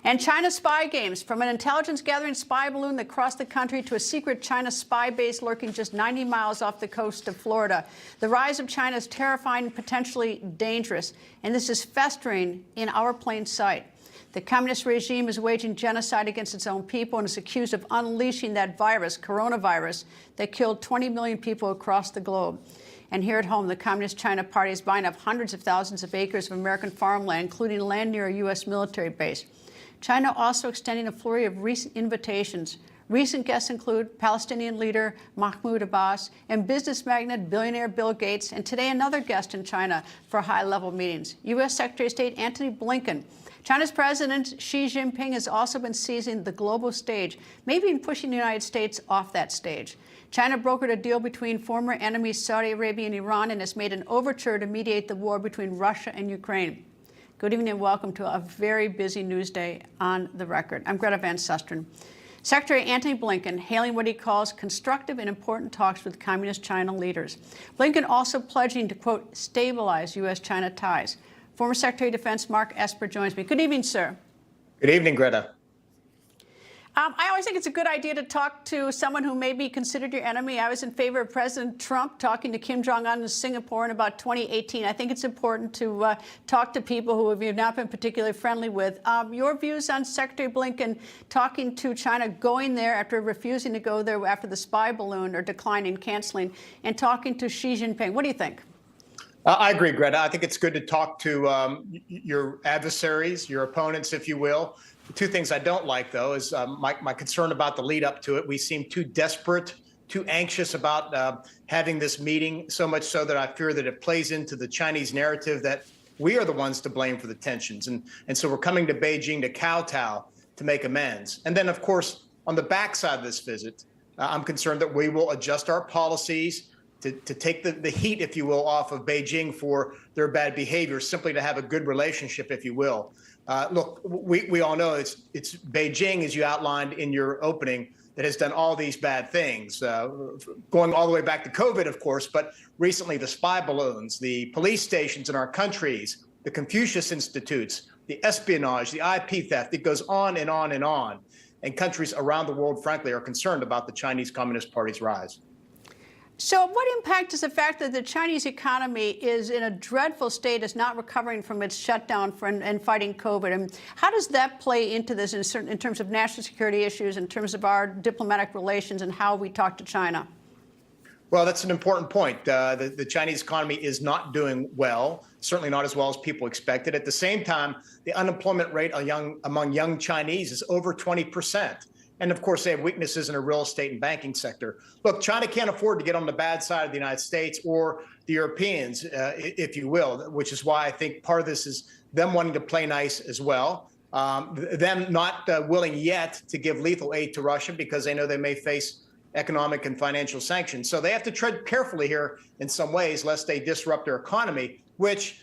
And China spy games, from an intelligence-gathering spy balloon that crossed the country to a secret China spy base lurking just 90 miles off the coast of Florida. The rise of China is terrifying and potentially dangerous, and this is festering in our plain sight. The communist regime is waging genocide against its own people and is accused of unleashing that virus, coronavirus, that killed 20 million people across the globe. And here at home, the Communist China Party is buying up hundreds of thousands of acres of American farmland, including land near a U.S. military base. China also extending a flurry of recent invitations. Recent guests include Palestinian leader Mahmoud Abbas and business magnate billionaire Bill Gates, and today another guest in China for high-level meetings, U.S. Secretary of State Antony Blinken. China's President Xi Jinping has also been seizing the global stage, maybe in pushing the United States off that stage. China brokered a deal between former enemies Saudi Arabia and Iran and has made an overture to mediate the war between Russia and Ukraine. Good evening and welcome to a very busy news day on the record. I'm Greta Van Susteren. Secretary Antony Blinken hailing what he calls constructive and important talks with communist China leaders. Blinken also pledging to, quote, stabilize U.S.-China ties. Former Secretary of Defense Mark Esper joins me. Good evening, sir. Good evening, Greta. I always think it's a good idea to talk to someone who may be considered your enemy. I was in favor of President Trump talking to Kim Jong-un in Singapore in about 2018. I think it's important to talk to people who you've not been particularly friendly with. Your views on Secretary Blinken talking to China, going there after refusing to go there after the spy balloon or declining, canceling, and talking to Xi Jinping. What do you think? I agree, Greta. I think it's good to talk to your adversaries, your opponents, if you will. The two things I don't like, though, is my concern about the lead up to it. We seem too desperate, too anxious about having this meeting, so much so that I fear that it plays into the Chinese narrative that we are the ones to blame for the tensions. And so we're coming to Beijing to kowtow to make amends. And then, of course, on the backside of this visit, I'm concerned that we will adjust our policies to take the heat, if you will, off of Beijing for their bad behavior, simply to have a good relationship, if you will. Look, we all know it's Beijing, as you outlined in your opening, that has done all these bad things, going all the way back to COVID, of course, but recently the spy balloons, the police stations in our countries, the Confucius Institutes, the espionage, the IP theft. It goes on and on and on. And countries around the world, frankly, are concerned about the Chinese Communist Party's rise. So what impact is the fact that the Chinese economy is in a dreadful state, is not recovering from its shutdown and fighting COVID? And how does that play into this in terms of national security issues, in terms of our diplomatic relations and how we talk to China? Well, that's an important point. The Chinese economy is not doing well, certainly not as well as people expected. At the same time, the unemployment rate among young Chinese is over 20%. And of course, they have weaknesses in the real estate and banking sector. Look, China can't afford to get on the bad side of the United States or the Europeans, if you will, which is why I think part of this is them wanting to play nice as well. Them not willing yet to give lethal aid to Russia because they know they may face economic and financial sanctions. So they have to tread carefully here in some ways, lest they disrupt their economy, which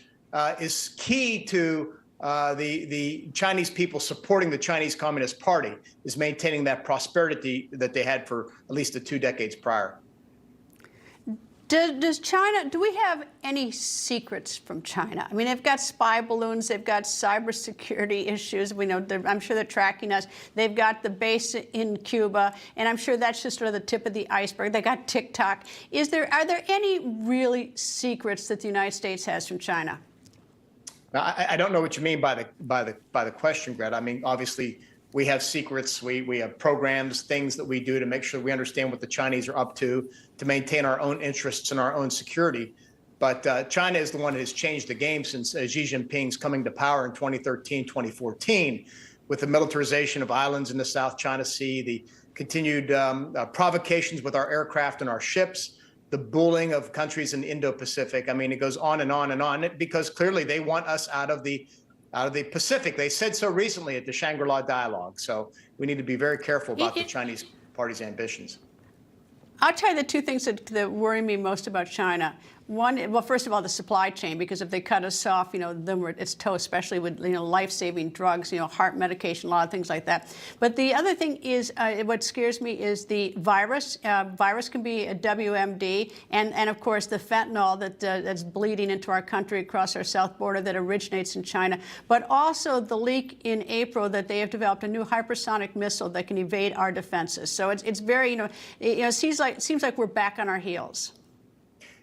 is key to the Chinese people supporting the Chinese Communist Party, is maintaining that prosperity that they had for at least the 2 decades prior. Does China, do we have any secrets from China? I mean, they've got spy balloons, they've got cybersecurity issues. We know, I'm sure they're tracking us. They've got the base in Cuba, and I'm sure that's just sort of the tip of the iceberg. They got TikTok. Are there any really secrets that the United States has from China? I don't know what you mean by the question, Greta. I mean, obviously, we have secrets. We have programs, things that we do to make sure we understand what the Chinese are up to maintain our own interests and our own security. But China is the one that has changed the game since Xi Jinping's coming to power in 2013, 2014, with the militarization of islands in the South China Sea, the continued provocations with our aircraft and our ships, the bullying of countries in the Indo-Pacific. I mean, it goes on and on and on, because clearly they want us out of the Pacific. They said so recently at the Shangri-La dialogue. So we need to be very careful about the Chinese Party's ambitions. I'll tell you the two things that worry me most about China. One, well, first of all, the supply chain, because if they cut us off, then it's toast, especially with, life-saving drugs, heart medication, a lot of things like that. But the other thing is, what scares me is the virus. Virus can be a WMD, and of course, the fentanyl that's bleeding into our country across our south border that originates in China. But also the leak in April that they have developed a new hypersonic missile that can evade our defenses. So it's very, it seems like we're back on our heels.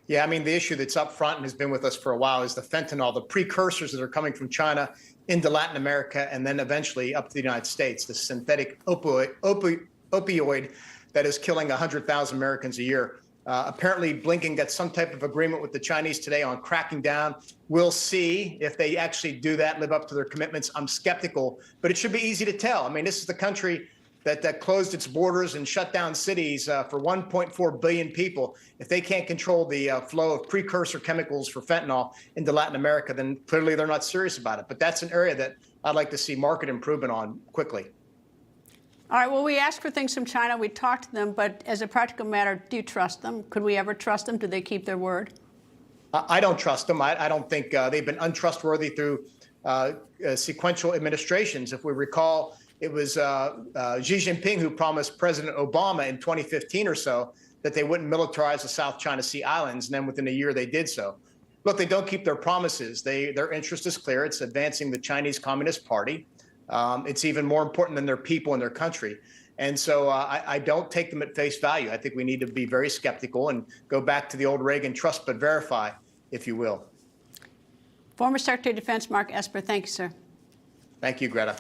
Yeah, I mean, the issue that's up front and has been with us for a while is the fentanyl, the precursors that are coming from China into Latin America and then eventually up to the United States, the synthetic opioid that is killing 100,000 Americans a year. Apparently, Blinken got some type of agreement with the Chinese today on cracking down. We'll see if they actually do that, live up to their commitments. I'm skeptical, but it should be easy to tell. I mean, this is the country that closed its borders and shut down cities for 1.4 billion people. If they can't control the flow of precursor chemicals for fentanyl into Latin America, then clearly they're not serious about it. But that's an area that I'd like to see market improvement on quickly. All right, well, we asked for things from China. We talked to them, but as a practical matter, do you trust them? Could we ever trust them? Do they keep their word? I don't trust them. I don't think they've been untrustworthy through sequential administrations. If we recall, it was Xi Jinping who promised President Obama in 2015 or so that they wouldn't militarize the South China Sea Islands, and then within a year they did so. Look, they don't keep their promises. Their interest is clear. It's advancing the Chinese Communist Party. It's even more important than their people and their country. And so I don't take them at face value. I think we need to be very skeptical and go back to the old Reagan trust but verify, if you will. Former Secretary of Defense Mark Esper, thank you, sir. Thank you, Greta.